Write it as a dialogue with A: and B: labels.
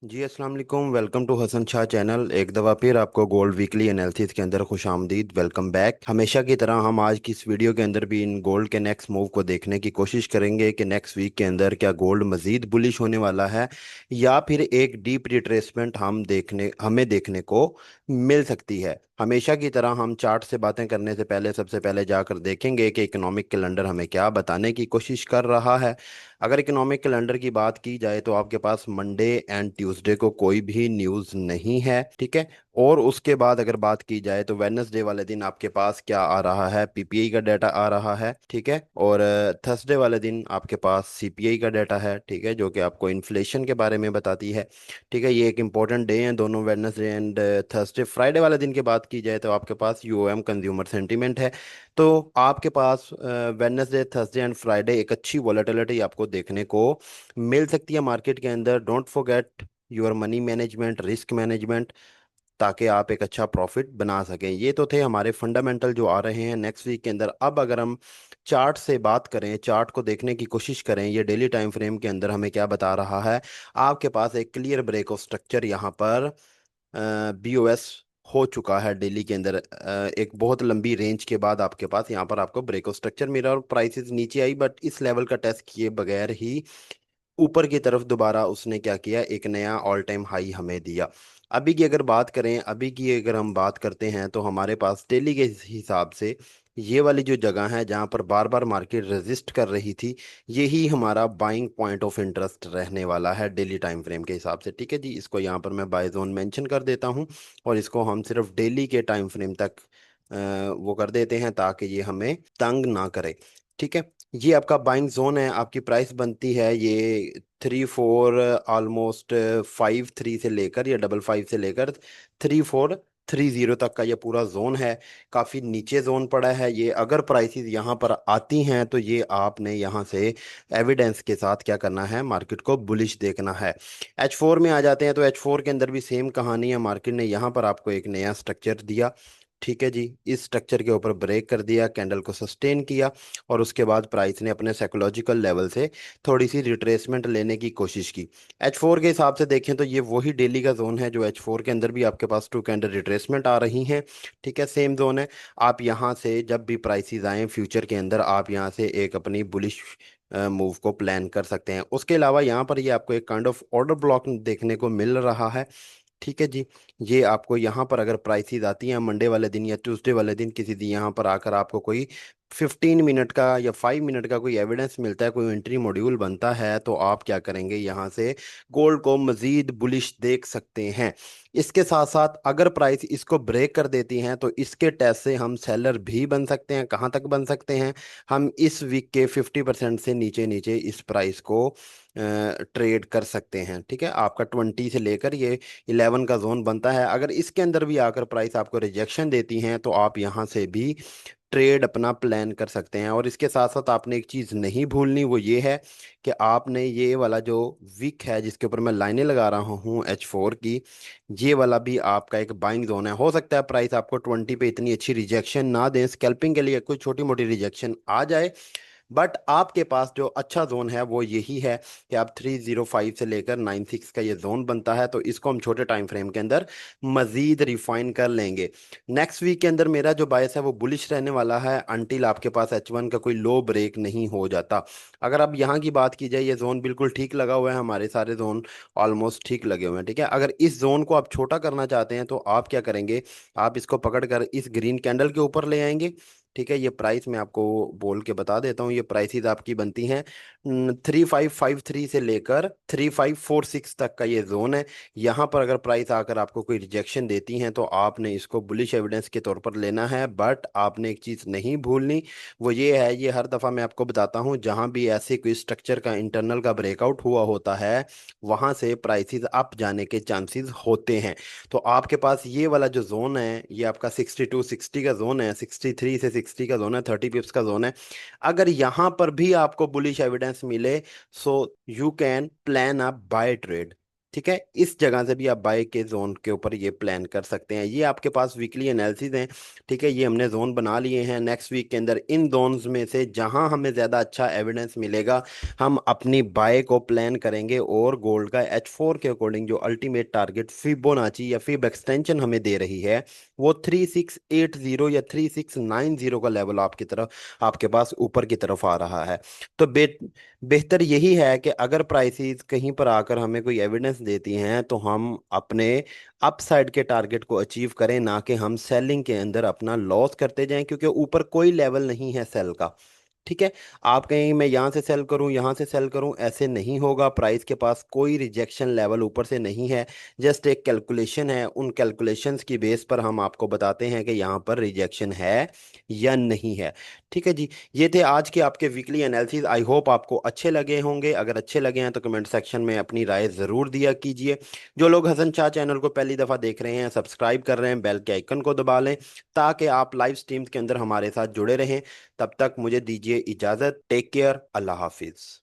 A: जी अस्सलाम वालेकुम। Welcome to Hasan Shah channel. एक दफ़ा फिर आपको गोल्ड वीकली एनालिसिस के अंदर खुश आमदीद, वेलकम बैक। हमेशा की तरह हम आज की इस वीडियो के अंदर भी इन गोल्ड के नेक्स्ट मूव को देखने की कोशिश करेंगे कि नेक्स्ट वीक के अंदर क्या गोल्ड मज़ीद बुलिश होने वाला है या फिर एक डीप रिट्रेसमेंट हमें देखने को मिल सकती है। हमेशा की तरह हम चार्ट से बातें करने से पहले सबसे पहले जाकर देखेंगे कि इकोनॉमिक कैलेंडर हमें क्या बताने की कोशिश कर रहा है। अगर इकोनॉमिक कैलेंडर की बात की जाए तो आपके पास मंडे एंड ट्यूसडे को कोई भी न्यूज़ नहीं है, ठीक है। और उसके बाद अगर बात की जाए तो वेडनेसडे वाले दिन आपके पास क्या आ रहा है, पीपीआई का डाटा आ रहा है, ठीक है। और थर्सडे वाले दिन आपके पास सीपीआई का डाटा है, ठीक है, जो कि आपको इन्फ्लेशन के बारे में बताती है, ठीक है। ये एक इंपॉर्टेंट डे है दोनों, वेडनेसडे एंड थर्सडे। फ्राइडे वाले दिन की बात की जाए तो आपके पास यूओएम कंज्यूमर सेंटीमेंट है। तो आपके पास वेडनेसडे, थर्सडे एंड फ्राइडे एक अच्छी वॉलेटिलिटी आपको देखने को मिल सकती है मार्केट के अंदर। Don't forget your money management, risk management, ताकि आप एक अच्छा प्रॉफिट बना सकें। ये तो थे हमारे फंडामेंटल जो आ रहे हैं नेक्स्ट वीक के अंदर। अब अगर हम चार्ट से बात करें, चार्ट को देखने की कोशिश करें, ये डेली टाइम फ्रेम के अंदर हमें क्या बता रहा है। आपके पास एक क्लियर ब्रेक ऑफ स्ट्रक्चर यहाँ पर बीओएस हो चुका है डेली के अंदर। एक बहुत लंबी रेंज के बाद आपके पास यहाँ पर आपको ब्रेक ऑफ स्ट्रक्चर मिला और प्राइसेस नीचे आई, बट इस लेवल का टेस्ट किए बगैर ही ऊपर की तरफ दोबारा उसने क्या किया, एक नया ऑल टाइम हाई हमें दिया। अभी की अगर बात करें, अभी की अगर हम बात करते हैं तो हमारे पास डेली के हिसाब से ये वाली जो जगह है जहाँ पर बार बार मार्केट रेजिस्ट कर रही थी, यही हमारा बाइंग पॉइंट ऑफ इंटरेस्ट रहने वाला है डेली टाइम फ्रेम के हिसाब से, ठीक है जी। इसको यहाँ पर मैं बाय जोन मेंशन कर देता हूँ और इसको हम सिर्फ डेली के टाइम फ्रेम तक वो कर देते हैं ताकि ये हमें तंग ना करे, ठीक है। ये आपका बाइंग जोन है। आपकी प्राइस बनती है ये 3 4, ऑलमोस्ट 5 3 से लेकर या 5 5 से लेकर 3 4 3 0 तक का ये पूरा जोन है। काफ़ी नीचे जोन पड़ा है ये। अगर प्राइसेस यहाँ पर आती हैं तो ये आपने यहाँ से एविडेंस के साथ क्या करना है, मार्केट को बुलिश देखना है। H4 में आ जाते हैं तो H4 के अंदर भी सेम कहानी है। मार्केट ने यहाँ पर आपको एक नया स्ट्रक्चर दिया, ठीक है जी। इस स्ट्रक्चर के ऊपर ब्रेक कर दिया, कैंडल को सस्टेन किया और उसके बाद प्राइस ने अपने साइकोलॉजिकल लेवल से थोड़ी सी रिट्रेसमेंट लेने की कोशिश की। H4 के हिसाब से देखें तो ये वही डेली का जोन है जो H4 के अंदर भी आपके पास टू कैंडल रिट्रेसमेंट आ रही हैं, ठीक है, सेम जोन है। आप यहाँ से जब भी प्राइसेस आए फ्यूचर के अंदर, आप यहाँ से एक अपनी बुलिश मूव को प्लान कर सकते हैं। उसके अलावा यहाँ पर ये आपको एक काइंड ऑफ ऑर्डर ब्लॉक देखने को मिल रहा है, ठीक है जी। ये आपको यहाँ पर अगर प्राइसेस आती हैं मंडे वाले दिन या ट्यूसडे वाले दिन, किसी दिन यहाँ पर आकर आपको कोई 15 मिनट का या 5 मिनट का कोई एविडेंस मिलता है, कोई एंट्री मॉड्यूल बनता है, तो आप क्या करेंगे, यहाँ से गोल्ड को मजीद बुलिश देख सकते हैं। इसके साथ साथ अगर प्राइस इसको ब्रेक कर देती हैं तो इसके टेस्ट से हम सेलर भी बन सकते हैं। कहाँ तक बन सकते हैं, हम इस वीक के 50% से नीचे नीचे इस प्राइस को ट्रेड कर सकते हैं, ठीक है। आपका 20 से लेकर ये 11 का जोन बनता है। अगर इसके अंदर भी आकर प्राइस आपको रिजेक्शन देती हैं तो आप यहाँ से भी ट्रेड अपना प्लान कर सकते हैं। और इसके साथ साथ आपने एक चीज़ नहीं भूलनी, वो ये है कि आपने ये वाला जो विक है जिसके ऊपर मैं लाइनें लगा रहा हूँ H4 की, ये वाला भी आपका एक बाइंग जोन है। हो सकता है प्राइस आपको 20 पे इतनी अच्छी रिजेक्शन ना दें, स्कैल्पिंग के लिए कोई छोटी मोटी रिजेक्शन आ जाए, बट आपके पास जो अच्छा जोन है वो यही है कि आप 305 से लेकर 96 का ये जोन बनता है। तो इसको हम छोटे टाइम फ्रेम के अंदर मजीद रिफाइन कर लेंगे। नेक्स्ट वीक के अंदर मेरा जो बायस है वो बुलिश रहने वाला है अनटिल आपके पास H1 का कोई लो ब्रेक नहीं हो जाता। अगर अब यहाँ की बात की जाए, ये जोन बिल्कुल ठीक लगा हुआ है, हमारे सारे जोन ऑलमोस्ट ठीक लगे हुए हैं, ठीक है। अगर इस जोन को आप छोटा करना चाहते हैं तो आप क्या करेंगे, आप इसको पकड़ कर इस ग्रीन कैंडल के ऊपर ले आएंगे, ठीक है। ये प्राइस मैं आपको बोल के बता देता हूँ। ये प्राइसेस आपकी बनती हैं 3553 से लेकर 3546 तक का ये जोन है। यहाँ पर अगर प्राइस आकर आपको कोई रिजेक्शन देती हैं तो आपने इसको बुलिश एविडेंस के तौर पर लेना है, बट आपने एक चीज़ नहीं भूलनी, वो ये है, ये हर दफ़ा मैं आपको बताता हूँ, जहाँ भी ऐसे कोई स्ट्रक्चर का इंटरनल का ब्रेकआउट हुआ होता है वहाँ से प्राइसेस अप जाने के चांसेस होते हैं। तो आपके पास ये वाला जो जोन है ये आपका 62 60 का जोन है, 63 से 60 का जोन है, 30 पिप्स का जोन है। अगर यहाँ पर भी आपको बुलिश एविडेंस मिले, so you can plan a buy trade, ठीक है, इस जगह से भी आप बाय के जोन के ऊपर ये प्लान कर सकते हैं। ये आपके पास वीकली एनालिसिस हैं। ठीक है, ये हमने जोन बना लिए हैं। नेक्स्ट वीक के अंदर इन जोन्स में से जहां हमें ज़्यादा अच्छा एविडेंस मिलेगा, हम अपनी बाय को प्लान करेंगे। और गोल्ड का H4 के अकॉर्डिंग जो अल्टीमेट टारगेट फिबोनाची या फिब एक्सटेंशन हमें दे रही है, वो 3680 या 3690 का लेवल आपकी तरफ, आपके पास ऊपर की तरफ आ रहा है। तो बेहतर यही है कि अगर प्राइसेस कहीं पर आकर हमें कोई एविडेंस देती हैं तो हम अपने अपसाइड के टारगेट को अचीव करें, ना कि हम सेलिंग के अंदर अपना लॉस करते जाएं, क्योंकि ऊपर कोई लेवल नहीं है सेल का। ठीक है, आप कहें मैं यहाँ से सेल करूँ, यहाँ से सेल करूँ, ऐसे नहीं होगा। प्राइस के पास कोई रिजेक्शन लेवल ऊपर से नहीं है। जस्ट एक कैलकुलेशन है, उन कैलकुलेशंस की बेस पर हम आपको बताते हैं कि यहाँ पर रिजेक्शन है या नहीं है। ठीक है जी, ये थे आज के आपके वीकली एनालिसिस। आई होप आपको अच्छे लगे होंगे। अगर अच्छे लगे हैं तो कमेंट सेक्शन में अपनी राय ज़रूर दिया कीजिए। जो लोग हसन शाह चैनल को पहली दफ़ा देख रहे हैं, सब्सक्राइब कर रहे हैं, बेल के आइकन को दबा लें, ताकि आप लाइव स्ट्रीम्स के अंदर हमारे साथ जुड़े रहें। तब तक मुझे दीजिए इजाज़त। टेक केयर, अल्लाह हाफिज़।